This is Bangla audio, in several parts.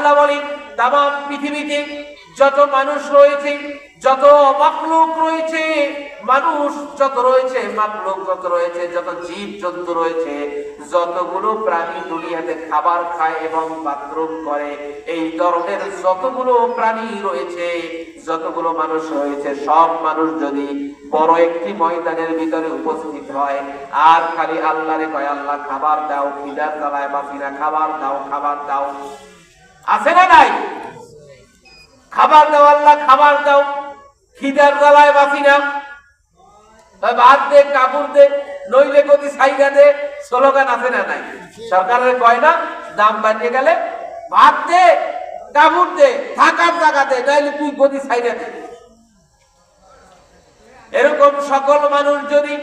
আল্লাহ বলেন তামাম পৃথিবীতে যত মানুষ রয়েছে, যত মাখলুক রয়েছে, মানুষ যত রয়েছে, মাখলুক যত রয়েছে, যত জীব জন্তু রয়েছে, যতগুলো প্রাণী দুনিয়াতে খাবার খায় এবং বাথরুম করে, এই ধরনের যতগুলো প্রাণী রয়েছে, যতগুলো মানুষ রয়েছে, সব মানুষ যদি বড় একটি ময়দানের ভিতরে উপস্থিত হয় আর খালি আল্লাহরে কয় আল্লাহ খাবার দাও, খিদার জ্বালায় বাঁচি না, খাবার দাও, খাবার দাও, আছে না নাই? খাবার দাও আল্লাহ, খাবার দাও, খিদার জ্বালায় বাঁচি না, ভাত দে, কাপড় দে, নইলে গতি সাইডা দে, স্লোগান আছে না নাই? সরকারের কয় না দাম বাড়িয়ে গেলে ভাত দে, কাপড় দে, থাকার জায়গা দে, নইলে তুই গতি সাইডা দে। এরকম সকল মানুষ যদি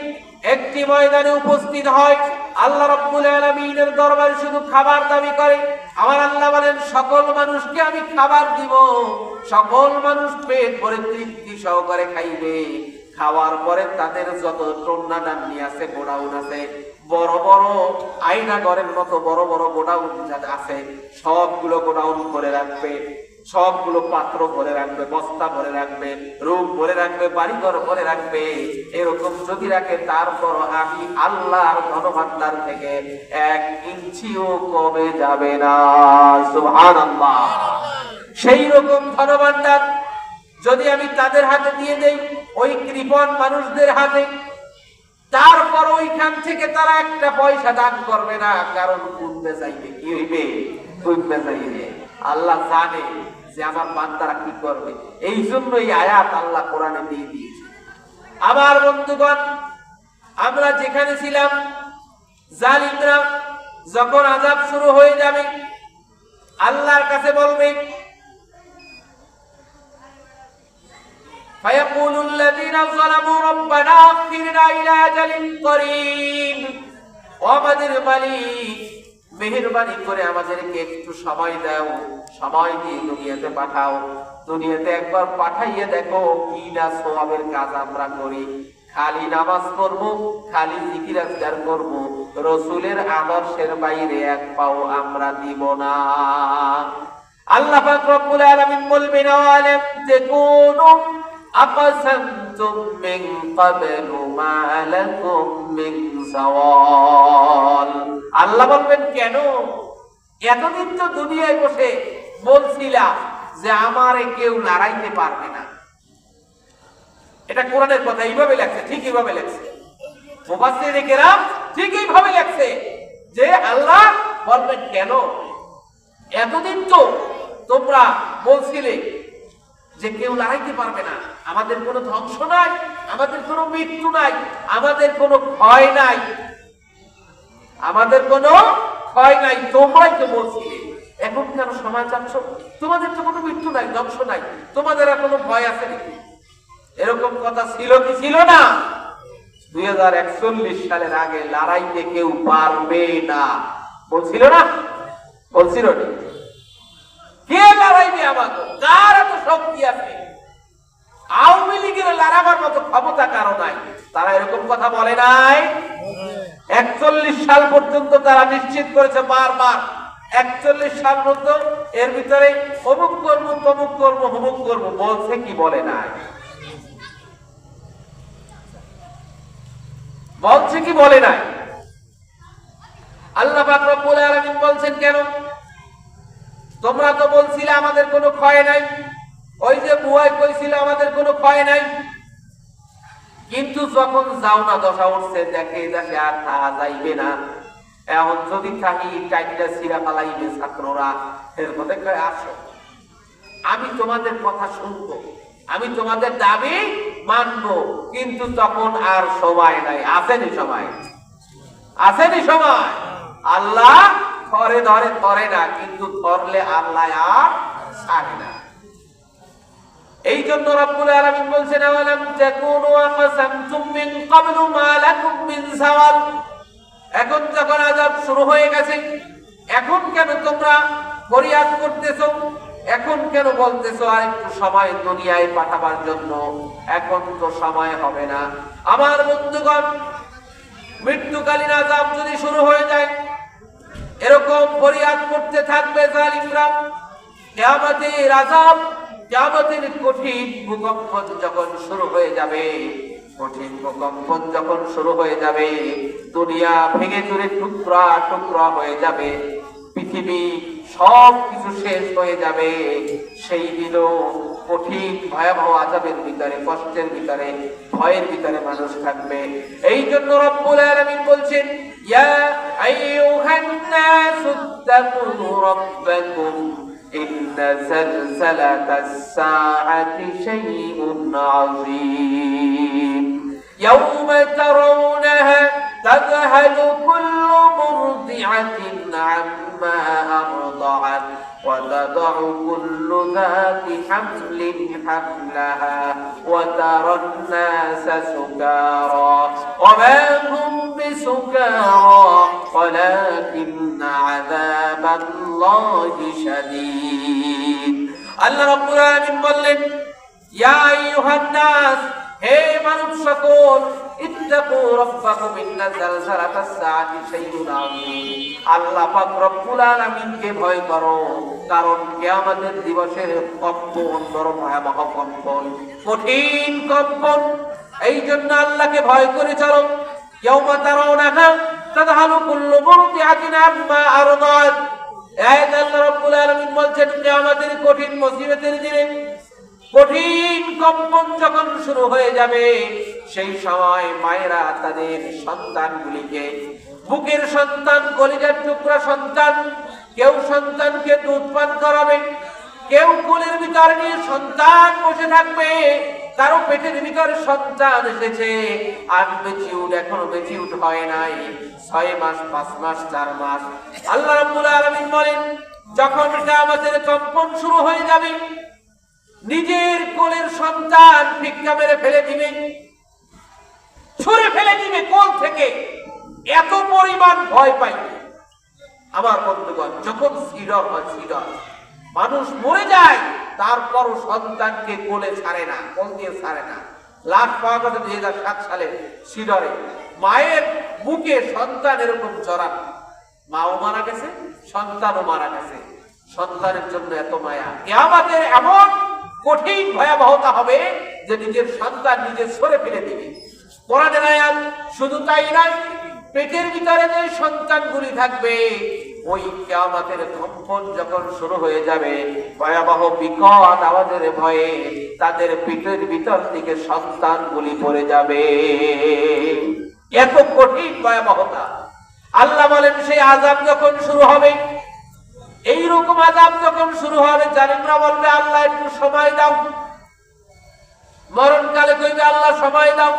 একটি ময়দানে উপস্থিত হয়, আল্লাহ রাব্বুল আলামিনের দরবারে শুধু খাবার দাবি করে, আমার আল্লাহ বলেন সকল মানুষকে আমি খাবার দিব, সকল মানুষ পেট ভরে তৃপ্তি সহকারে খাইবে। খাওয়ার পরে তাদের যত টন্নাডান্নি আছে, গোডাউন আছে, বড় বড় আয়না ঘরের মতো বড় বড় গোডাউন আছে, সবগুলো গোডাউন করে রাখবে, সবগুলো পাত্র ভরে রাখবে, বস্তা ভরে রাখবে, রূপ ভরে রাখবে, বাড়িঘর ভরে রাখবে। এরকম যদি রাখে, তারপর আমি আল্লাহর ধনভাণ্ডার থেকে 1 ইঞ্চিও কমে যাবে না। সুবহানাল্লাহ। সেই রকম ধনভাণ্ডার যদি আমি তাদের হাতে দিয়ে দেই, ওই কৃপণ মানুষদের হাতে, তারপর ওইখান থেকে তারা একটা পয়সা দান করবে না, কারণ কুদবে চাইবে, কি হইবে? কুদবে চাইবে। আল্লাহ জানে যে আমার বান্দারা কি করবে, এই জন্য এই আয়াত আল্লাহ কোরআনে দিয়ে দিয়েছে। আমার বন্ধুগণ, আমরা যেখানে ছিলাম, জালিমরা যখন আযাব শুরু হয়ে যাবে, আল্লাহর কাছে বলবে, ফায়াকুলু আল্লাযীনা যালামু রাব্বানা আখিরনা ইলা আজালিন করিব, ও আমাদের মালিক মেহেরবানি করে আমাদেরকে একটু সময় দাও, সময় দিয়ে দুনিয়াতে পাঠাও, দুনিয়াতে একবার পাঠাইয়ে দেখো কি না সওয়াবের কাজ আমরা করি। খালি নামাজ পড়ব, খালি জিকির আজকার করব, রাসূলের আদর্শের বাইরে এক পাও আমরা দিব না। আল্লাহ পাক রব্বুল আলামিন বলবেন, আলাম তাকুনু আকাসামতুম মিন ক্বাবলু মা লাকুম মিন যাওয়াল। আল্লাহ বলবেন, কেন এতদিন তো দুনিয়ায় বসে বলছিলা যে আমারে কেউ লড়াইতে পারবে না। এটা কোরআনের কথা, এইভাবে লেখছে, ঠিক এইভাবে লেখছে, মুফাসসিরিনে কেরাম ঠিক এইভাবে লেখছে যে আল্লাহ বলবেন, কেন এতদিন তো তোমরা বলছিলে যে কেউ লড়াইতে পারবে না, আমাদের কোনো ধ্বংস নাই, আমাদের কোনো মৃত্যু নাই, আমাদের কোনো ভয় নাই, আমাদের কোনো ভয় নাই, তোমরাই তো বলছিলে, এখন কেন সময় চাচ্ছ? তোমাদের তো কোনো মৃত্যু নাই, ধ্বংস নাই, তোমাদের আর কোনো ভয় আছে নাকি? এরকম কথা ছিল কি ছিল না? 2041 সালের আগে লড়াইতে কেউ পারবে না বলছিল না? বলছিল না? কে লড়াইবে? আমাকে কার এত শক্তি আছে? আওয়ামী লীগের লড়াবার মতো ক্ষমতা কারো নাই। তারা এরকম কথা বলে নাই? 41 সাল পর্যন্ত তারা নিশ্চিত করেছে বারবার, 41 সাল পর্যন্ত এর ভিতরে অমুক করবো, তমুক করবো, অমুক করবো, বলছে কি বলে নাই? বলছে কি বলে নাই? আল্লাহ পাক রব্বুল আলামিন বলছেন, কেন তোমরা তো বলছিলে আমাদের কোনো ক্ষয় নাই, ওই যে বুয়াই কইছিল আমাদের কোনো ক্ষয় নাই, কিন্তু যখন যাও না দশা উঠছে, দেখে দেখে আর থাকা যাইবে না, এখন যদি থাকি টাইটটা ছিঁড়া পালাইবে ছাত্ররা, এর মধ্যে কয় আসো, আমি তোমাদের কথা শুনবো, আমি তোমাদের দাবি মানবো, কিন্তু তখন আর সময় নাই। আসেনি সময়? আসেনি সময়? আল্লাহ ধরে ধরে ধরে না, কিন্তু ধরলে আল্লাহ আর ছাড়ে না। এই জন্য রব্বুল আলামিন বলছেন, আওয়ালাম তাকুনু আকাসামতুম মিন ক্বাবলু মা লাকুম মিন যাওয়াল। এখন যখন আযাব শুরু হয়ে গেছে, এখন কেন তোমরা ফরিয়াদ করতেছো? এখন কেন বলতেছো আর একটু সময় দুনিয়ায় পাঠাবার জন্য? এখন তো সময় হবে না। আমার বন্ধুগণ, মৃত্যুকালীন আযাব যদি শুরু হয়ে যায়, এরকম ফরিয়াদ করতে থাকবে জালিমরা, কিয়ামতের আযাব, কিয়ামতের কঠিন ভূকম্পন যখন শুরু হয়ে যাবে, কঠিন ভূকম্পন যখন শুরু হয়ে যাবে, দুনিয়া ভেঙে চুরে টুকরা টুকরা হয়ে যাবে, পৃথিবী সব কিছু শেষ হয়ে যাবে, সেই দিনও কঠিন ভয়াবহ আযাবের ভিতরে, কষ্টের ভিতরে, ভয়ের ভিতরে মানুষ থাকবে। এই জন্য রব্বুল আলামিন বলছেন, ইয়া আইয়ুহান নাসু তাকু রাব্বাকুম ইন্না যালজালাতাস সাআতি শাইউন আযীম ইয়াওমা তারাউনাহা তাযহালু কুল্লু মুরদি'াতিন আম্মা আরদা'আত وتضع كل ذات حمل حملها وترى الناس سكارى وما هم بسكارى ولكن عذاب الله شديد الله رب العالمين বললেন, ইয়া আইয়ুহান নাস, হে মানুষ সকল, ইত্তাকু রাব্বাকুম ইন্না যালজালাতাস সাআতি শাইউন আযীম, আল্লাহ পাক রব্বুল আলামিনকে ভয় করো, কারণ কিয়ামতের দিবসের কম্পন বড় ভয়াবহ কম্পন, কঠিন কম্পন। এই জন্য আল্লাহকে ভয় করে চলো। ইয়াউমা তারাউনাহা তাযহালু কুল্লু মুরদি'াতিন আম্মা আরদা'আত, আয়াত আল্লাহ রব্বুল আলামিন বলছেন, কিয়ামতের কঠিন মুসিবতের দিনে কঠিন কম্পন যখন শুরু হয়ে যাবে, সেই সময় মায়েরা তাদের সন্তানগুলিকে, বুকের সন্তান, কলিজার টুকরা সন্তান, কেউ সন্তানকে দুধ পান করাবে, কেউ কোলের ভিতর নিয়ে সন্তান বসে থাকবে, কারো পেটের ভিতরে সন্তান এসেছে, আর মেচিউড এখনো মেচিউড হয় নাই, 6 মাস, 5 মাস, 4 মাস। আল্লাহ রাব্বুল আলামিন বলেন, যখন কিয়ামতের কম্পন শুরু হয়ে যাবে, নিজের কোলের সন্তান ভিক্ষা মেরে ফেলে দিবে, ছুঁড়ে ফেলে দিবে কোল থেকে, এত পরিমাণ ভয় পাই। আমার বন্ধুগণ, যখন সিডর হয়, সিডর মানুষ মরে যায়, তারপরও সন্তানকে কোলে ছাড়ে না, কোল দিয়ে ছাড়ে না। লাশ পাওয়া গেছে 2007 সালে সিডরে, মায়ের বুকে সন্তান এরকম জড়ানো, মাও মারা গেছে, সন্তানও মারা গেছে, সন্তানের জন্য এত মায়া। কিয়ামতের এমন কঠিন ভয়াবহতা হবে যে নিজের সন্তান নিজে সরে ফেলে দিবে। কোরআনের আয়াত শুধু তাই নয়, পেটের ভিতরে যে সন্তানগুলি থাকবে, ওই কিয়ামতের কম্পন যখন শুরু হয়ে যাবে, ভয়াবহ বিকট আওয়াজের ভয়ে তাদের পেটের ভিতর থেকে সন্তানগুলি পড়ে যাবে। এত কঠিন ভয়াবহতা। আল্লাহ বলেন, সেই আযাব যখন শুরু হবে, এইরকম আযাব যখন শুরু হবে, জালিমরা বলবে, আল্লাহ একটু সময় দাও। মরণকালে কইবে, আল্লাহ সময় দাও।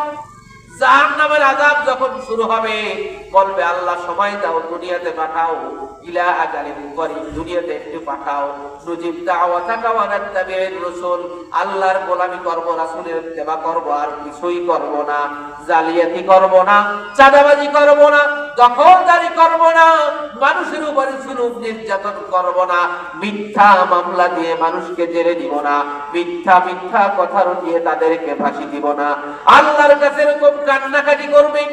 জাহান্নামের আযাব যখন শুরু হবে, বলবে, আল্লাহ সময় দাও, দুনিয়াতে পাঠাও, ইলা আজালিন করিম, দুনিয়াতে একটু পাঠাও। নুজিব দাওয়াতাকা ওয়া নাত্তাবি'র রাসূল, আল্লাহর গোলামি করব, রাসূলের ইত্তেবা করব, আর কিছুই করব না। জালিয়াতি করব না, চাঁদাবাজি করব না, দখলদারি করব না, মানুষের উপরে জুলুম নির্যাতন করব না, মিথ্যা মামলা দিয়ে মানুষকে জেলে দিব না, মিথ্যা মিথ্যা কথা রটিয়ে তাদেরকে ফাঁসি দিব না। আল্লাহর কাছে এরকম কান্নাকাটি করবে।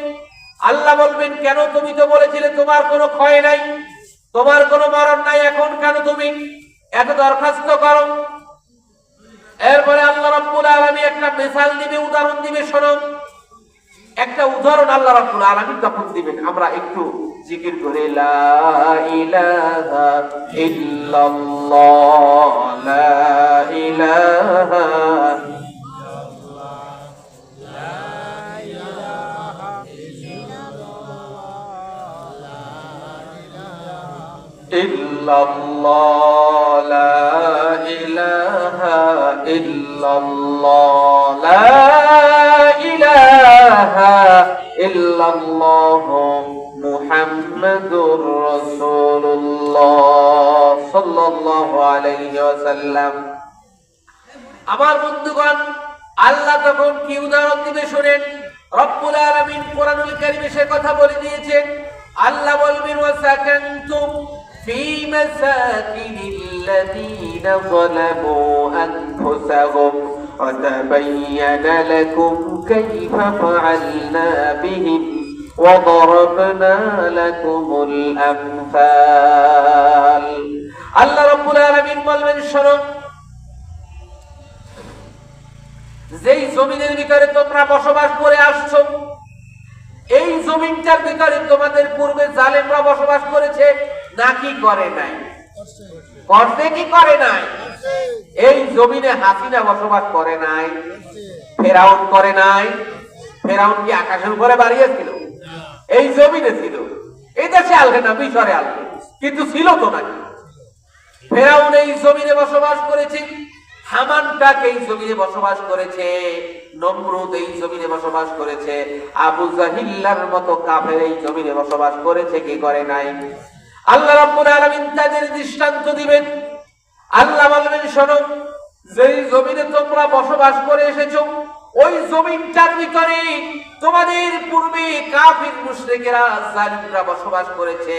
আল্লাহ বলবেন, কেন? তুমি তো বলেছিলে তোমার কোনো ক্ষয় নাই, তোমার কোনো মরণ নাই, এখন কেন তুমি এত দরখাস্ত করো? এরপরে আল্লাহ রাব্বুল আলামিন একটা মিসাল দিবে, উদাহরণ দিবে। শোনো, একটা উদাহরণ আল্লাহ রাব্বুল আলামিন তখন দিবেন। আমরা একটু জিকির করে, লা ইলাহা ইল্লাল্লাহ, লা ইলাহা ইল্লাল্লাহ, লা ইলাহা ইল্লাল্লাহ, লা ইলাহা ইল্লাল্লাহ, মুহাম্মাদুর রাসূলুল্লাহ সাল্লাল্লাহু আলাইহি ওয়াসাল্লাম। আমার বন্ধুগণ, আল্লাহ তখন কি উদাহরণ দিবে শুনেন। রব্বুল আলামিন কোরআনুল কারীমে সে কথা বলে দিয়েছেন। আল্লাহ বলবেন, ওয়াসাকানতুম ফি মাসাকিনিল্লাযীনা যালামু আনফুসাহুম ওয়া তাবায়্যানা লাকুম কাইফা ফাআলনা বিহিম ওয়া দারাবনা লাকুমুল আমসাল। আল্লাহ রাব্বুল আলামিন বলবেন, শোনো, যেই জমিনের ভিতরে তোমরা বসবাস করে আসছো, এই জমিনটার ভিতরে তোমাদের পূর্বে জালেমরা বসবাস করেছে নাকি করে নাই? করতে কি করে নাই? এই জমিনে হাসিনা বসবাস করে নাই? ফেরাউন করে নাই? ফেরাউন কি আকাশের উপরে বাড়িয়েছিল? এই জমিনে ছিল। এই দেশে আলবে না, মিশরে আলবে, কিন্তু ছিল তো নাকি? ফেরাউন এই জমিনে বসবাস করেছে, হামানটাক এই জমিনে বসবাস করেছে, নমরুদ এই জমিনে বসবাস করেছে, আবু জাহিল্লার মতো কাফের এই জমিনে বসবাস করেছে কি করে নাই? আল্লাহ রাব্বুল আলামিন তাদের দৃষ্টান্ত দিবেন। আল্লাহ বলবেন, শোনো, যেই জমিনে তোমরা বসবাস করে এসেছো, ওই জমিনটার ভিতরে তোমাদের পূর্বে কাফির মুশরিকেরা জালিমরা বসবাস করেছে।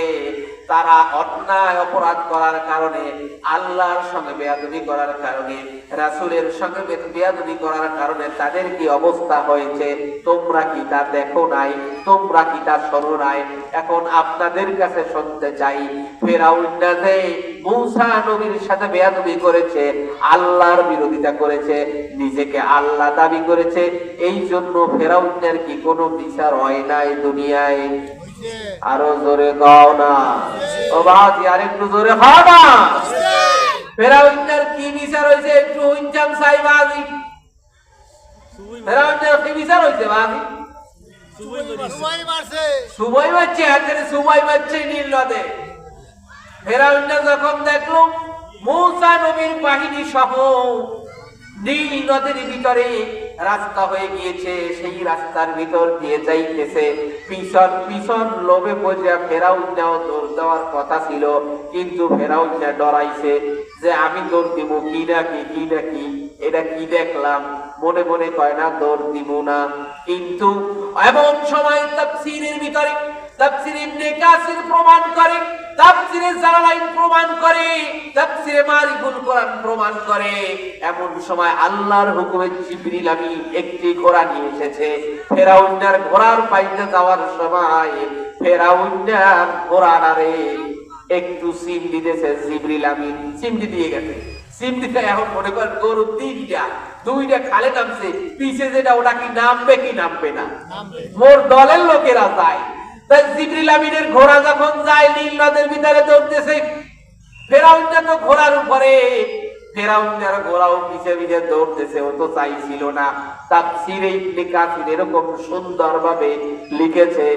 তারা অন্যায় অপরাধ করার কারণে, আল্লাহর সঙ্গে বেয়াদবি করার কারণে, রাসূলের সঙ্গে বেয়াদবি করার কারণে তাদের কি অবস্থা হয়েছে তোমরা কি তা দেখো নাই? তোমরা কি তা শোনো নাই? এখন আপনাদের কাছে শুনতে চাই, ফেরাউন যে মূসা নবীর সাথে বেয়াদবি করেছে, আল্লাহর বিরোধিতা করেছে, নিজেকে আল্লাহ দাবি করেছে, এই জন্য ফেরাউনের কি কোনো বিচার হয় নাই দুনিয়ায়? আরো জোরে গাও না ও বাজি, আর একটু জোরে খাও না। ফেরাউনের কি বিচার হয়েছে একটু ইনজাম চাই বাজি। ফেরাউনের কি বিচার হয়েছে বাজি? সুবই মারছে, হাতের সুবই মারছে নীল নদে। ফেরাউনটা যখন দেখলো মূসা নবীর বাহিনী সহ নীল নদীর ভিতরে রাস্তা হয়ে গিয়েছে, সেই রাস্তার ভিতর দিয়ে যাইতেছে, পিছন পিছন লোভে পড়ে ফেরাউনটাও দৌড় দেওয়ার কথা ছিল, কিন্তু ফেরাউনটা ডরাইছে যে আমি দৌড় দিব কি নাকি, কি নাকি, এটা কি দেখলাম, মনে মনে কয় না দৌড় দিব না। কিন্তু এমন সময় তাফসীরের ভিতরে তাফসীর ইবনে কাসির প্রমাণ করে, তাফসীরে জালালাইন প্রমাণ করে, তাফসীরে মারিফুল কোরআন প্রমাণ করে, এমন সময় আল্লাহর হুকুমে জিবরিল আমিন একটি ঘোড়া নিয়ে এসেছে। ফেরাউনের ঘোড়ার পাইতে যাওয়ার সময় ফেরাউনের ঘোড়াটারে একটু সিম দিতেছে জিবরিল আমিন, সিমটি দিয়ে গেছে। সিমটিতে এখন মনে করেন গরু দুইটা খালে নামছে, পিছে যেটা ওটা কি নামবে কি নামবে না? মোর দলের লোকেরা যায়। তাই জিবরিল আমিনের ঘোড়া যখন যায় নীল নদের ভিতরে দৌড়তেছে, ফেরাউনটা তো ঘোড়ার উপরে, ফেরাউনের ঘোড়াও পিছে পিছে দৌড়তেছে, ও তো চাইছিল না। তাফসীরে ইবনে কাসির এরকম সুন্দরভাবে লিখেছে,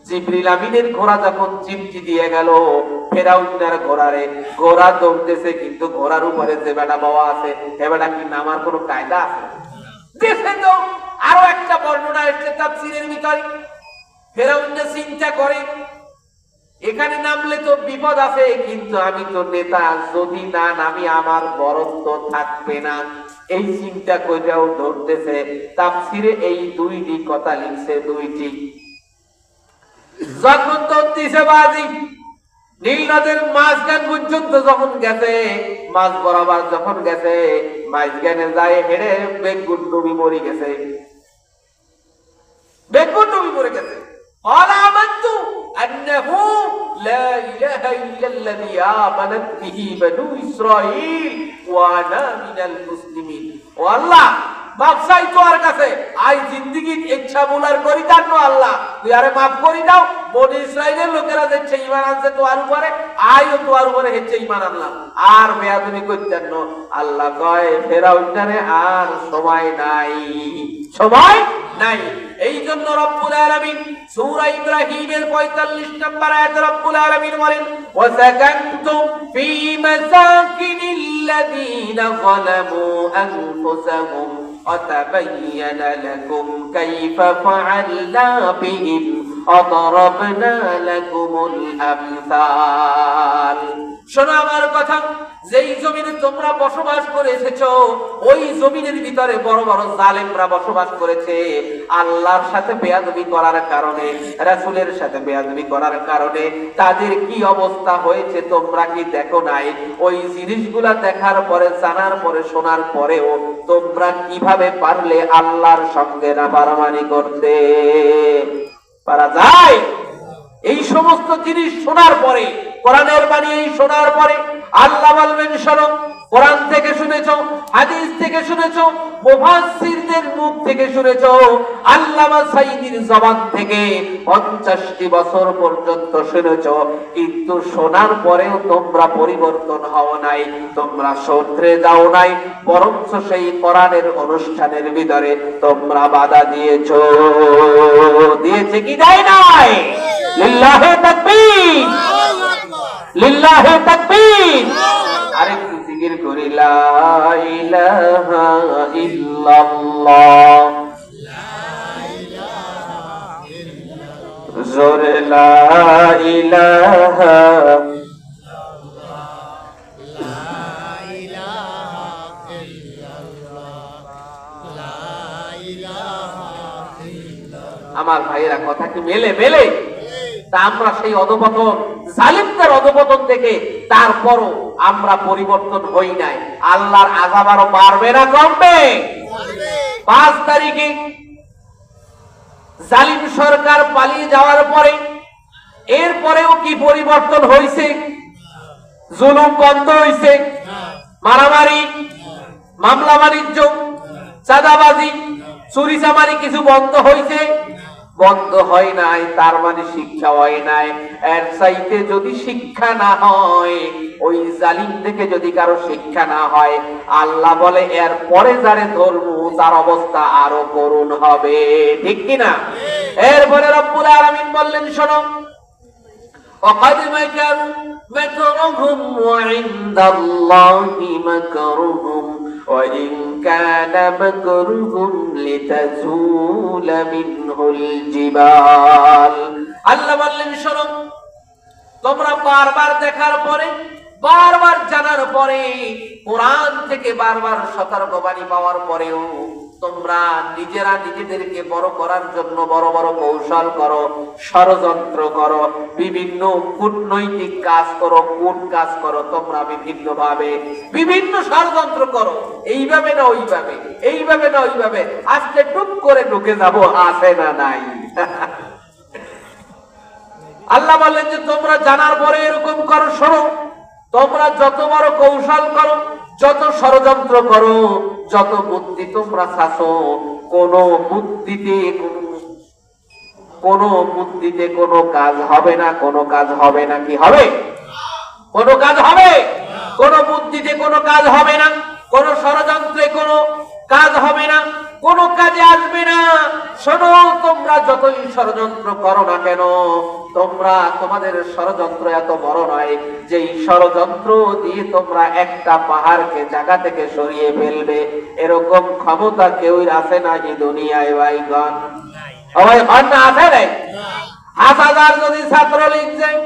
জিবরিল আমিনের ঘোড়া যখন চিমটি দিয়ে গেল ফেরাউনের ঘোড়া দৌড়তেছে, কিন্তু ঘোড়ার উপরে যে বেটা বাবা আছে, এ বেটা কি নামার কোনো কায়দা আছে? দেখে তো আরো একটা বর্ণনা এসেছে তাফসীরের ভিতরে, ফেরাউন চিন্তা করে এখানে নামলে তো বিপদ আছে, কিন্তু আমি তো নেতা, যদি না নামি আমার বরত্ব থাকবে না, এই চিন্তা কইরাও ধরতেছে। তাফসীরে এই দুইটি কথা লিখছে, দুইটি। যখন দৌড়তেছে বাজি, নীল নদের মাঝখান পর্যন্ত যখন গেছে, মাঝ বরাবর যখন গেছে, মাঝখানে যায় হেড়ে বেগুন ডুবি মরে গেছে, বেগুন ডুবি মরে গেছে। قال آمنت أنه لا إله إلا الذي آمنت به بنو إسرائيل وأنا من المسلمين। والله মাফ চাই তোর কাছে, আই জিন্দেগীর ইচ্ছা বুলার করি তার নো আল্লাহ, তুই আরে মাফ করি দাও। বনি ইসরাইলের লোকেরা দেখছে ঈমান আনছে তোর উপরে, আইও তোর উপরে হেচ্ছে ঈমান আনলাম, আর বেয়াদবি করতেন না। আল্লাহ কয় ফেরাউনটারে আর সময় নাই, সময় নাই। এই জন্য রব্বুল আলামিন সূরা ইব্রাহিমের 45 নম্বর আয়াতে রব্বুল আলামিন বলেন, ওয়াসাকানতুম ফি মাসাকিনিল্লাযীনা যালামু আনফুসাহুম وتبين لكم كيف فعلنا بهم وضربنا لكم الأمثال। শোনো আমার কথা, যেই জমিনে তোমরা বসবাস করে এসেছো, ওই জমিনের ভিতরে বড় বড় জালেমরা বসবাস করেছে। আল্লাহর সাথে বেয়াদবি করার কারণে, রাসূলের সাথে বেয়াদবি করার কারণে তাদের কি অবস্থা হয়েছে তোমরা কি দেখো নাই? ওই জিনিসগুলা দেখার পরে, জানার পরে, শোনার পরেও তোমরা কিভাবে পারলে আল্লাহর সঙ্গে নাফরমানি করতে? পারা যায়? এই সমস্ত জিনিস শোনার পরে কোরআনের বাণী শোনার পরে আল্লাহ বলবেন, শোনো, কোরআন থেকে শুনেছো, হাদিস থেকে শুনেছো, মুফাসসিরদের মুখ থেকে শুনেছো, আল্লামা সাঈদীর জবান থেকে 50টি বছর পর্যন্ত শুনেছো, কিন্তু শোনার পরেও তোমরা পরিবর্তন হও নাই, তোমরা শুধরে যাও নাই, বরঞ্চ সেই কোরআনের অনুষ্ঠানের ভিতরে তোমরা বাধা দিয়েছো। দিয়েছে কি দেয় নাই? লিল্লাহি তাকবীর, লিল্লাহি তাকবীর। আরেকটু জিকির করি, লা ইলাহা ইল্লাল্লাহ, জোরে লা ইলাহা, আমার ভাইয়েরা কথা কি মেলে? মেলে। তা আমরা সেই অধপতন, জালিমদের অধপতন থেকে তারপরও আমরা পরিবর্তন হই নাই। আল্লাহর আযাব আরো বাড়বে না কমবে? 5 তারিখে জালিম সরকার পালিয়ে যাওয়ার পরে এরপরেও কি পরিবর্তন হয়েছে? জুলুম বন্ধ হয়েছে? মারামারি, মামলা বাণিজ্য, চাঁদাবাজি, চুরি চামারি কিছু বন্ধ হয়েছে? বন্ধ হয় নাই। তার মানে শিক্ষা হয় নাই। এর চাইতে যদি শিক্ষা না হয়, ওই জালিম থেকে যদি কারো শিক্ষা না হয়, আল্লাহ বলে এর পরে যারে ধরবো তার অবস্থা আরো করুণ হবে। ঠিক কিনা? এরপরে রব্বুল আলামিন বললেন, শোনো, وقد مكروا مكرهم وعند الله مكرهم وإن كان مكرهم لتزول منه الجبال। আল্লাহ বললেন, শোনো, তোমরা বারবার দেখার পরে, বারবার জানার পরে, কোরআন থেকে বারবার সতর্কবাণী পাওয়ার পরেও তোমরা নিজেরা নিজেদেরকে বড় করার জন্য বড় বড় কৌশল করো, ষড়যন্ত্র করো, বিভিন্ন কূটনৈতিক কাজ করো, কূট কাজ করো, তোমরা বিভিন্ন ভাবে বিভিন্ন ষড়যন্ত্র করো, এইভাবে না ওইভাবে, এইভাবে না ওইভাবে, আজকে টুক করে ঢুকে যাবো, আছে না নাই? আল্লাহ বললেন যে তোমরা জানার পরে এরকম করো। শোনো, তোমরা যত বড় কৌশল করো, যত ষড়যন্ত্র করো, যত বুদ্ধি তোমরা চাছো, কোন বুদ্ধিতে কোনো কাজ হবে না, কোনো কাজ হবে না। কি হবে? কোনো কাজ হবে? কোন বুদ্ধিতে কোনো কাজ হবে না, কোন ষড়যন্ত্রে কোনো কাজ হবে না, কোন কাজে আসবে না। শোনো, তোমরা যতই ষড়যন্ত্র করো না কেন, তোমাদের ষড়যন্ত্র এত বড় নয় যে ষড়যন্ত্র দিয়ে তোমরা একটা পাহাড়কে জায়গা থেকে সরিয়ে ফেলবে। এরকম ক্ষমতা কেউ আছে নাকি দুনিয়ায়? ভাইগণ, সবাই না আছে নাই? 1000 যদি ছাত্রলীগ যায়,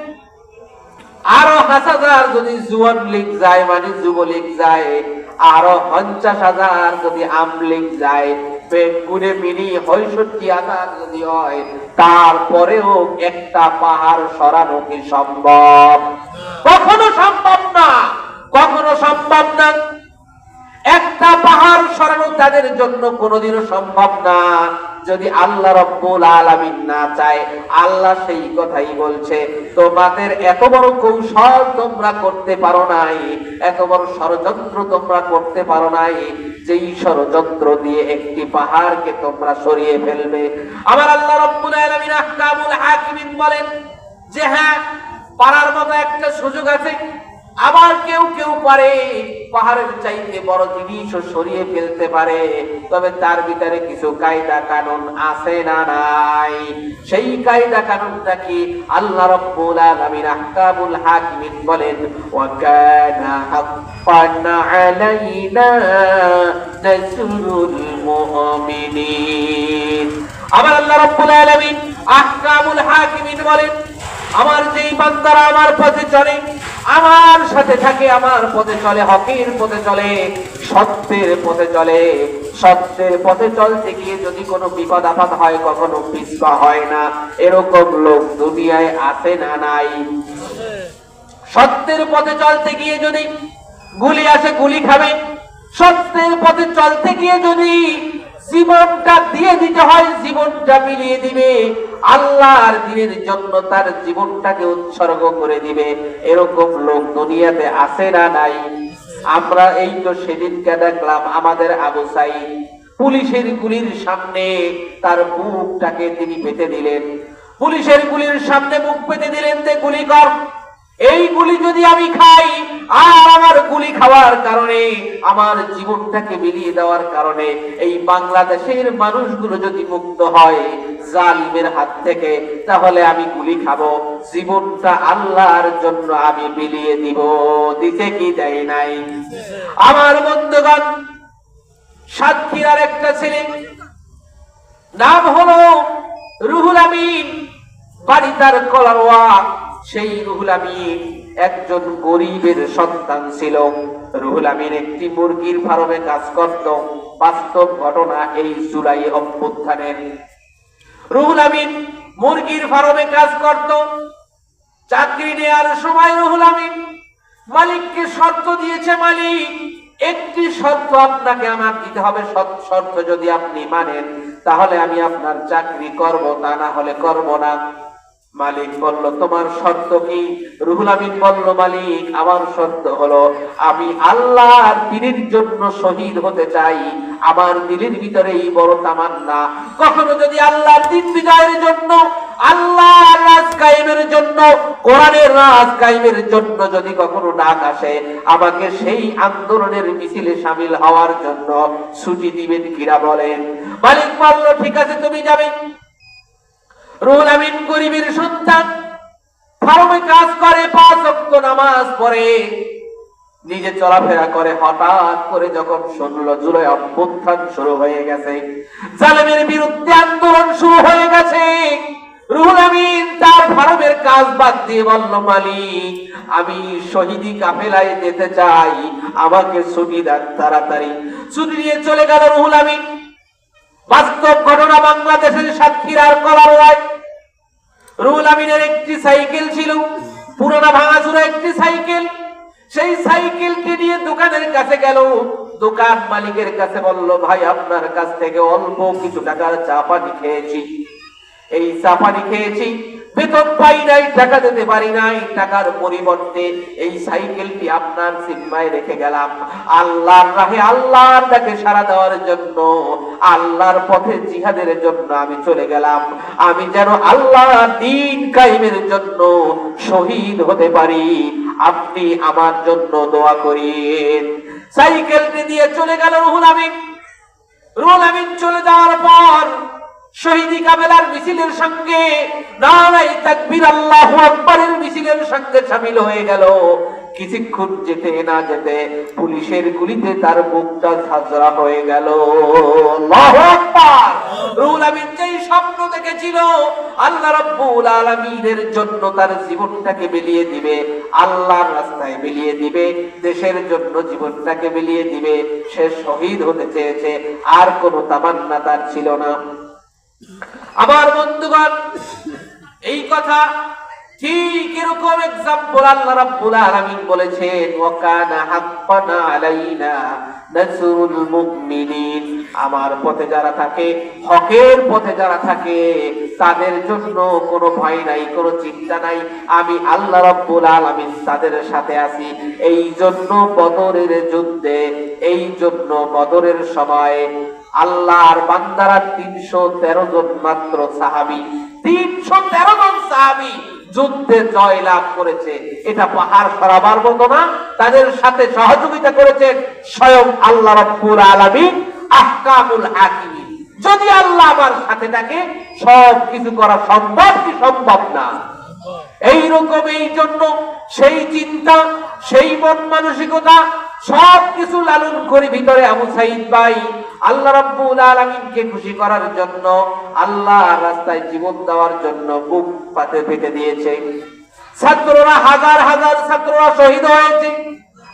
আরো 1000 যদি যুবলীগ যায়, মানে যুবলীগ যায়, আরো 50,000 যদি আমলীগ যায়, পেটগুনে মিনি 65,000 যদি হয়, তারপরেও একটা পাহাড় সরানো কি সম্ভব? কখনো সম্ভব না, কখনো সম্ভব না। একটা পাহাড় সরানো তাদের জন্য কোনোদিনও সম্ভব না, যদি আল্লাহ রাব্বুল আলামিন না চায়। আল্লাহ সেই কথাই বলছে, তোমাদের এত বড় কৌশল তোমরা করতে পারো নাই, এত বড় ষড়যন্ত্র তোমরা করতে পারো নাই, যেই ষড়যন্ত্র দিয়ে একটি পাহাড়কে তোমরা সরিয়ে ফেলবে। আমার আল্লাহ রাব্বুল আলামিন আহকামুল হাকিমিন বলেন যে হ্যাঁ, পারার মতো একটা সুযোগ আছে। আবার কেউ কেউ পারে পাহাড়ের চাইতে বড় জিনিসও সরিয়ে ফেলতে পারে, তবে তার ভিতরে কিছু কায়দা কানুন আছে না নাই? সেই কায়দা কানুনটা কি? আল্লাহ রাব্বুল আলামিন আহকামুল হাকিমিন বলেন, ওয়া কানা হাক্কান আলাইনা নাসরুল মুমিনিন। আবার আল্লাহ রাব্বুল আলামিন আহকামুল হাকিমিন বলেন, আমার যেই বান্দারা আমার পথে চলে, আমার সাথে থাকে, আমার পথে চলে, হকের পথে চলে, সত্যের পথে চলে, সত্যের পথে চলতে গিয়ে যদি কোনো বিপদ আপদ হয়, কখনো পিছপা হয় না, এরকম লোক দুনিয়ায় আছে না নাই? সত্যের পথে চলতে গিয়ে যদি গুলি আসে, গুলি খাবে। সত্যের পথে চলতে গিয়ে যদি জীবনটা দিয়ে দিতে হয়, জীবনটা মিলিয়ে দিবে, আল্লাহর দ্বীনের জন্য তার জীবনটাকে উৎসর্গ করে দিবে। এরকম লোক দুনিয়াতে আছে না নাই? আমরা এই তো সেদিনকে দেখলাম আমাদের আবু সাইদ পুলিশের গুলির সামনে তার বুকটাকে তিনি পেতে দিলেন, পুলিশের গুলির সামনে মুখ পেতে দিলেন যে গুলি কর। এই গুলি যদি আমি খাই, আর আমার গুলি খাওয়ার কারণে, আমার জীবনটাকে বিলিয়ে দেওয়ার কারণে এই বাংলাদেশের মানুষগুলো যদি মুক্ত হয় জালিমের হাত থেকে, তাহলে আমি গুলি খাবো, জীবনটা আল্লাহর জন্য আমি বিলিয়ে দিব। দিতে কি দেয় নাই? আমার বন্ধুগণ, সাতক্ষীরার একটা ছেলে, নাম হলো রুহুল আমিন, বাড়ি তার কলারোয়া। সেই রুহুল আমিন একজন গরিবের সন্তান ছিল। রুহুল আমিন একটি মুরগির ফার্মে কাজ করত। বাস্তব ঘটনা এই জুলাই অভ্যুত্থানের। রুহুল আমিন মুরগির ফার্মে কাজ করত। চাকরি নেওয়ার সময় রুহুল আমিন মালিককে শর্ত দিয়েছে, মালিক একটি শর্ত আপনাকে আমার দিতে হবে, শর্ত যদি আপনি মানেন তাহলে আমি আপনার চাকরি করব, তা না হলে করব না। মালিক বলল, তোমার শর্ত কি? রুহুল আমিন বলল, মালিক আমার শর্ত হলো আমি আল্লাহর দ্বীনের জন্য শহীদ হতে চাই। আমার দিলের ভিতরে এই বড় তামান্না, কখনো যদি আল্লাহর দ্বীন বিজয়ের জন্য, আল্লাহর রাজ কায়েমের জন্য, কোরআনের রাজ কায়েমের জন্য যদি কখনো ডাক আসে, আমাকে সেই আন্দোলনের মিছিলে শামিল হওয়ার জন্য ছুটি দিবেন কিরা বলেন? মালিক বলল, ঠিক আছে তুমি যাবে। রুহুল আমিন গরিবের সন্তান, ফার্মে কাজ করে, 5 ওয়াক্ত নামাজ পড়ে, নিজে চলাফেরা করে। হঠাৎ করে যখন শুনলো জুলাই অভ্যুত্থান শুরু হয়ে গেছে, জালেমের বিরুদ্ধে আন্দোলন শুরু হয়ে গেছে, রুহুল আমিন তার ফার্মের কাজ বাদ দিয়ে বলল, মালিক আমি শহীদি কাফেলায় যেতে চাই, আমাকে ছুটি দেন তাড়াতাড়ি। ছুটি নিয়ে চলে গেল রুহুল আমিন। বাস্তব ঘটনা বাংলাদেশের সাতক্ষীরার কলারোয়ায়। রুহুল আমিনের একটি সাইকেল ছিল, পুরোনো ভাঙাচুরা একটি সাইকেল। সেই সাইকেলটি নিয়ে দোকানের কাছে গেল। দোকান মালিকের কাছে বলল, ভাই আপনার কাছ থেকে অল্প কিছু টাকার চা পানি খেয়েছি, এই চা পানি খেয়েছি, বেতন পাই নাই, টাকা দিতে পারি নাই, টাকার পরিবর্তে এই সাইকেলটি আপনার জিম্মায় রেখে গেলাম। আল্লাহর রাহে, আল্লাহর ডাকে সাড়া দেওয়ার জন্য, আল্লাহর পথে জিহাদের জন্য আমি চলে গেলাম। আমি যেন আল্লাহর দ্বীন কায়েমের জন্য শহীদ হতে পারি, আপনি আমার জন্য দোয়া করিয়েন। সাইকেলটি দিয়ে চলে গেল রুহুল আমিন। রুহুল আমিন চলে যাওয়ার পর শহীদি কাফেলার মিছিলের সঙ্গে, নারায়ে তাকবীর আল্লাহু আকবারের মিছিলের সঙ্গে শামিল হয়ে গেল। কিছুক্ষণ যেতে না যেতে পুলিশের গুলিতে তার বুকটা ঝাঁঝরা হয়ে গেল। আল্লাহু আকবার! রুহুল আমিন যেই স্বপ্ন দেখেছিল আল্লাহ রাব্বুল আলামিনের জন্য তার জীবনটাকে বিলিয়ে দিবে, আল্লাহর রাস্তায় বিলিয়ে দিবে, দেশের জন্য জীবনটাকে বিলিয়ে দিবে, সে শহীদ হতে চেয়েছে, আর কোনো তামান্না তার ছিল না। আমার বন্ধুগণ, এই কথা ঠিক এরকম এক্সাম্পল আল্লাহ রাব্বুল আলামিন বলেছেন, ওয়া কানা হাক্কান আলাইনা নাসরুল মুমিনিন। আমার পথে যারা থাকে, হকের পথে যারা থাকে, তাদের জন্য কোনো ভয় নাই, কোনো চিন্তা নাই, আমি আল্লাহ রাব্বুল আলামিন তাদের সাথে আছি। এই জন্য বদরের যুদ্ধে, এই জন্য বদরের সময় আল্লাহর বান্দারা 313 জন মাত্র সাহাবী, 313 জন সাহাবী যুদ্ধে জয় লাভ করেছে। এটা পাহাড় সরাবার মতো না, তাদের সাথে সহযোগিতা করেছেন স্বয়ং আল্লাহ রাব্বুল আলামিন, আহকামুল হাকিমিন। যদি আল্লাহ আমার সাথে থাকে, সব কিছু করা সম্ভব কি সম্ভব না? এইরকম, এই জন্য সেই চিন্তা, সেই মন মানসিকতা সব কিছু লালন করে ভিতরে আবু সাইদ ভাই আল্লাহ রাব্বুল আলামিনকে খুশি করার জন্য, আল্লাহর রাস্তায় জীবন দেওয়ার জন্য বুক পাতে পেতে দিয়েছে। ছাত্ররা, হাজার হাজার ছাত্ররা শহীদ হয়েছে,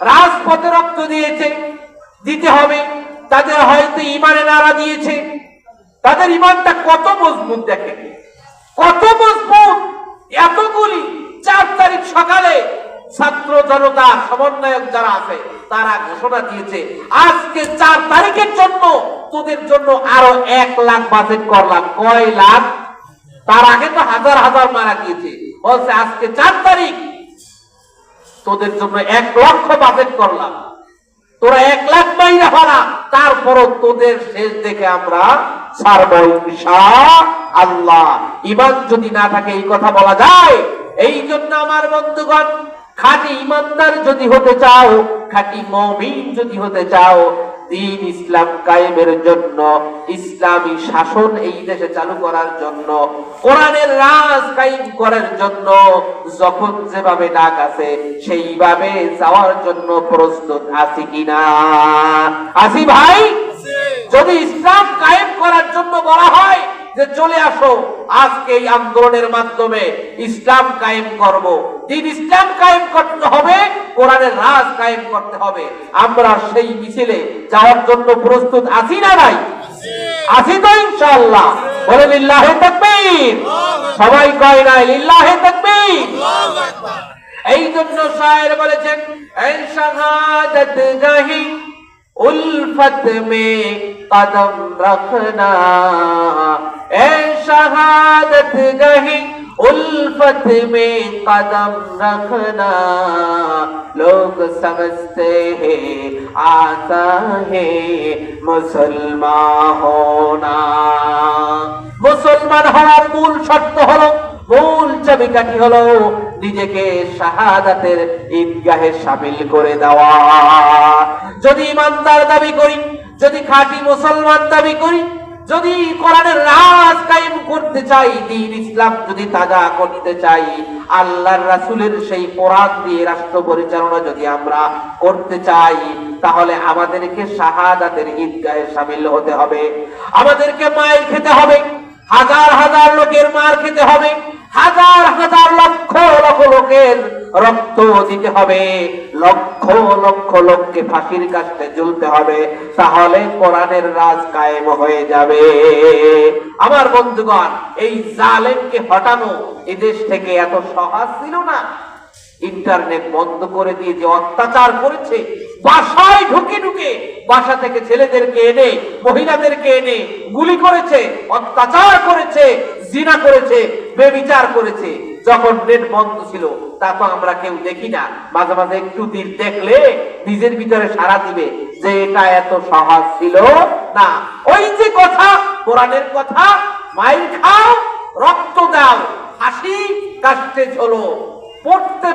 রাজপথে রক্ত দিয়েছে, দিতে হবে। তাদের হয়তো ইমানে নাড়া দিয়েছে, তাদের ইমানটা কত মজবুত দেখেন, কত মজবুত। এতগুলি 4 তারিখ সকালে ছাত্র জনতা সমন্বয়ক যারা আছে তারা ঘোষণা দিয়েছে আজকে 4 তারিখের জন্য তোদের জন্য আরো 1 লাখ বাজেট করলাম। কয় লাখ? তার আগে তো হাজার হাজার মারা গিয়েছে, বলছে আজকে 4 তারিখ তোদের জন্য 1 লক্ষ বাজেট করলাম। তোরা 1 লাখ মাইরা ফেলা, তারপরও তোদের শেষ দেখে আমরা ছাড়বো ইনশাআল্লাহ। ঈমান যদি না থাকে এই কথা বলা যায়? এই জন্য আমার বন্ধুগণ, খাঁটি ঈমানদার যদি হতে চাও, খাঁটি মুমিন যদি হতে চাও, দ্বীন ইসলাম কায়েমের জন্য, ইসলামী শাসন এই দেশে চালু করার জন্য, কোরআনের রাজ কায়েম করার জন্য যখন যেভাবে ডাক আছে সেইভাবে যাওয়ার জন্য প্রস্তুত আছি কিনা? আছি ভাই? যদি ইসলাম কায়েম করার জন্য বলা হয় যে চলে আসো, আজকে এই আন্দোলনের মাধ্যমে ইসলাম কায়েম করব, দ্বীন ইসলাম কায়েম করতে হবে, কোরআনের রাজ কায়েম করতে হবে, আমরা সেই মিছিলে যাওয়ার জন্য প্রস্তুত আছি না নাই? আছি তো ইনশাআল্লাহ। বলে লিল্লাহি তাকবীর। সবাই কয় না লিল্লাহি তাকবীর? এই জন্য শায়ের বলেছেন, এই শাহাদাত গাহি उल्फत में कदम रखना, ए शहादत गही उल्फत में कदम रखना, लोग समझते हैं आता है मुसलमान होना। मुसलमान হওয়ার মূল শর্ত হলো, মূল চাবিকাঠি হলো নিজেকে শাহাদাতের ঈদগাহে শামিল করে দেওয়া। যদি ইমানদার দাবি করি, যদি খাঁটি মুসলমান দাবি করি, যদি কোরআনের রাজ কায়েম করতে চাই, দ্বীন ইসলাম যদি তাজা করতে চাই, আল্লাহর রাসূলের সেই কোরআন দিয়ে রাষ্ট্র পরিচালনা যদি আমরা করতে চাই, তাহলে আমাদেরকে শাহাদাতের ঈদগাহে শামিল হতে হবে। আমাদেরকে মার খেতে হবে, হাজার হাজার লোকের মার খেতে হবে, হাজার হাজার লক্ষ লক্ষ লোকের রক্ত দিতে হবে, লক্ষ লক্ষ লোককে ফাঁসির কাস্তে ঝুলতে হবে, তাহলে কোরআনের রাজ কায়েম হয়ে যাবে। আমার বন্ধুগণ, এই জালেমকে হটানো এদেশ থেকে এত সহজ ছিল না। ইন্টারনেট বন্ধ করে দিয়ে যে অত্যাচার করেছে, বাসায় ঢুকে ঢুকে বাসা থেকে ছেলেদেরকে এনে মহিলাদেরকে এনে গুলি করেছে, অত্যাচার করেছে, জিনা করেছে, বেবিচার করেছে। যখন নেট বন্ধ ছিল তা তো আমরা কেউ দেখি না, মাঝে মাঝে একটু দিন দেখলে নিজের ভিতরে সাড়া দিবে যে এটা এত সহজ ছিল না। ওই যে কথা, কোরআনের কথা, মাইর খাও, রক্ত দাও, হাসি কাস্তে ঝোলো, পড়তে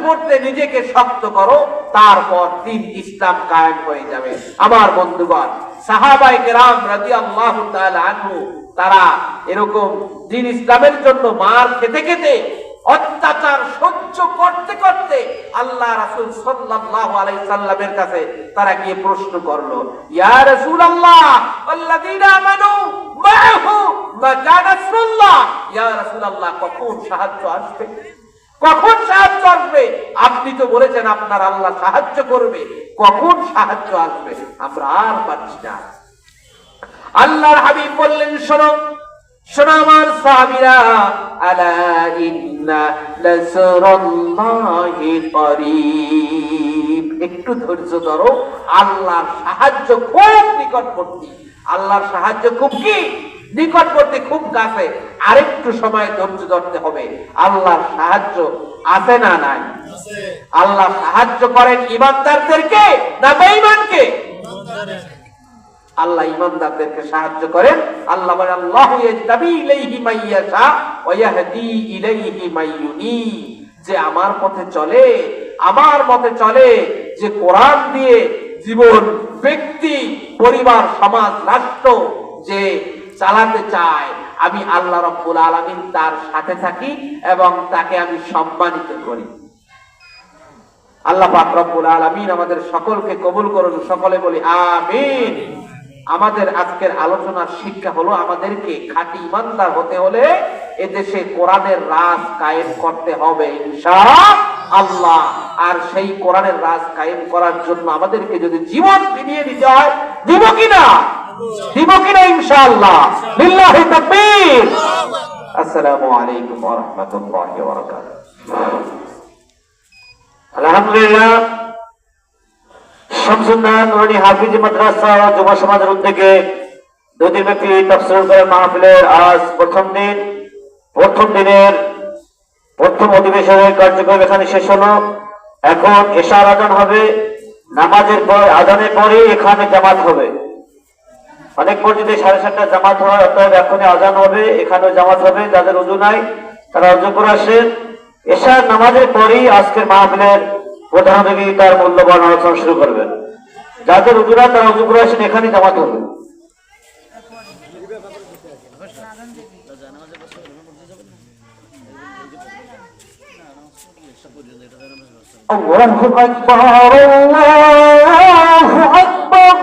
পড়তে নিজেকে শক্ত করো, তারপর দ্বীন ইসলাম কায়েম হয়ে যাবে। আমার বন্ধুগণ, সাহাবায়ে কেরাম রাদিয়াল্লাহু তাআলা আনহু, তারা এরকম দ্বীন ইসলামের জন্য মার খেতে খেতে, অত্যাচার সহ্য করতে করতে আল্লাহ রাসূল সাল্লাল্লাহু আলাইহি সাল্লামের কাছে তারা গিয়ে প্রশ্ন করলো, ইয়া রাসূলুল্লাহ ওয়াল্লাযীনা আমানু মা'হু মাতা নাসরুল্লাহ, ইয়া রাসূলুল্লাহ কখন সাহায্য আসবে? কখন সাহায্য আসবে? আপনি তো বলেছেন আপনার আল্লাহ সাহায্য করবে, কখন সাহায্য আসবে? আমরা আর পাচ্ছি না। আল্লাহর হাবিব বললেন, শোনো শোনো আমার সাহাবীরা, আলা ইন্না নাসরুল্লাহি করিব, একটু ধৈর্য ধরো, আল্লাহর সাহায্য খুব নিকটবর্তী। আল্লাহর সাহায্য খুব কি নিকটবর্তী, খুব কাছে। আরেকটু সময় ধৈর্য ধরতে হবে। আল্লাহর সাহায্য আছে না নাই? আল্লাহ সাহায্য করেন ইমানদারদেরকে না বেঈমানকে? আল্লাহ ইমানদারদেরকে সাহায্য করেন। আল্লাহ বলেন, আল্লাহু ইয়াজতাবি ইলাইহি মাইয়াশা ওয়া ইয়াহদি ইলাইহি মাইয়ুনি, যে আমার পথে চলে, আমার মতে চলে, যে কোরআন দিয়ে জীবন, ব্যক্তি, পরিবার, সমাজ, রাষ্ট্র যে চালাতে চায়, আমি আল্লাহ রাব্বুল আলামিন তার সাথে থাকি এবং তাকে আমি সম্মানিত করি। আল্লাহ পাক রব্বুল আলামিন আমাদের সকলকে কবুল করুন। সকলে বলি আমিন। আমাদের আজকের আলোচনার শিক্ষা হলো, আমাদেরকে খাঁটি ইমানদার হতে হলে এদেশে কোরআনের রাজ কায়েম করতে হবে ইনশাআল্লাহ। আর সেই কোরআনের রাজ কায়েম করার জন্য আমাদেরকে যদি জীবন বিলিয়ে দিতে হয়, দিব কিনা? দিব কিনা ইনশাআল্লাহ? লিল্লাহি তাকবীর। আসসালামু আলাইকুম ওয়া রাহমাতুল্লাহি ওয়া বারাকাতুহু। আলহামদুলিল্লাহ, শামসুন্নাহ নুরানী হাফিজ মাদ্রাসা ও যুব সমাজের উদ্যোগে 2 দিনব্যাপী তাফসীরুল কোরআন মাহফিলের আজ প্রথম দিনের প্রথম অধিবেশনের কার্যক্রম এখানে শেষ হলো। এখন এশার আজান হবে, নামাজের পর আজানের পরে এখানে জামাত হবে। অনেক মসজিদে 7:30 জামাত হয়, অর্থাৎ এখনই আজান হবে, এখানেও জামাত হবে। যাদের ওযু নাই তারা ওযু করে আসেন। এশার নামাজের পরেই আজকের মাহফিলের প্রধান অতিথি তার মূল্যবান আলোচনা শুরু করবেন। যাদের ওযু নাই তারা ওযু করে আসেন, এখানেই জামাত হবে। আল্লাহু আকবার, আল্লাহু আকবার,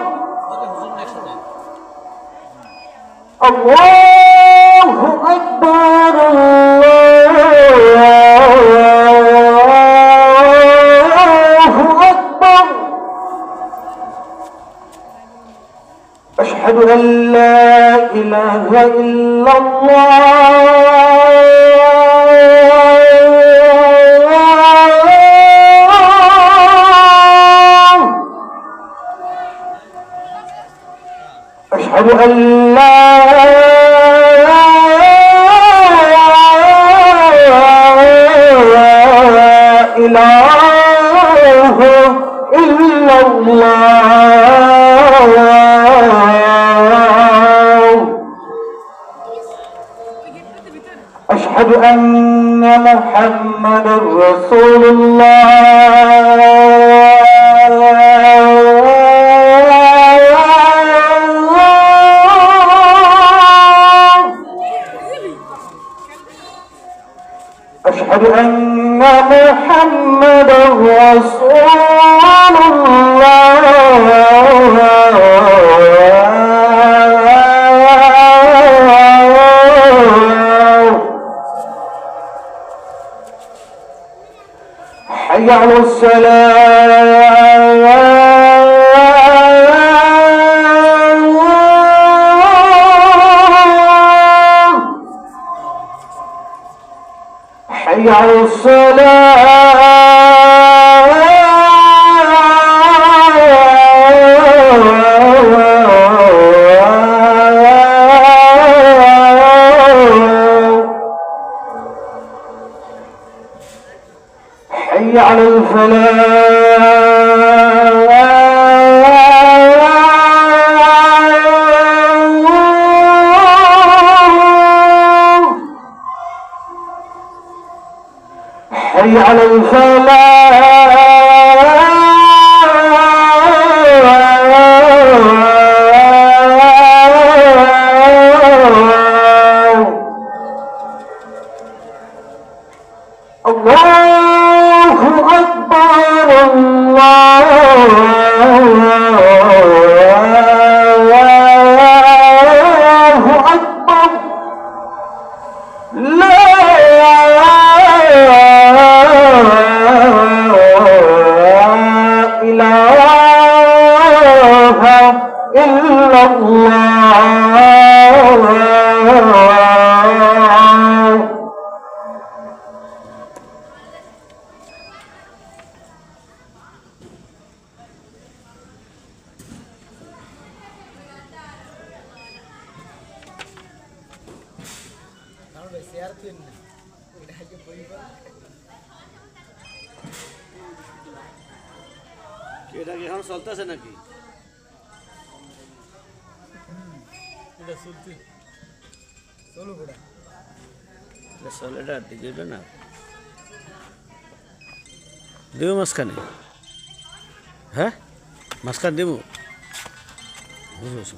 আল্লাহু আকবার, আল্লাহু আকবার। আশহাদু আন লা ইলাহা ইল্লাল্লাহ, أشهد أن لا إله إلا الله، أشهد أن محمدا رسول الله، أشهد أن محمدا رسول الله، حي على الصلاة، حي على حي على الفلاح، حي على الفلاح. الله أكبر، الله أكبر، لا إله إلا الله. এটা কি এখন চলতেছে নাকি? চলে না দেব মাঝখানে, হ্যাঁ মাঝখানে দেবো, বুঝতে পারছি।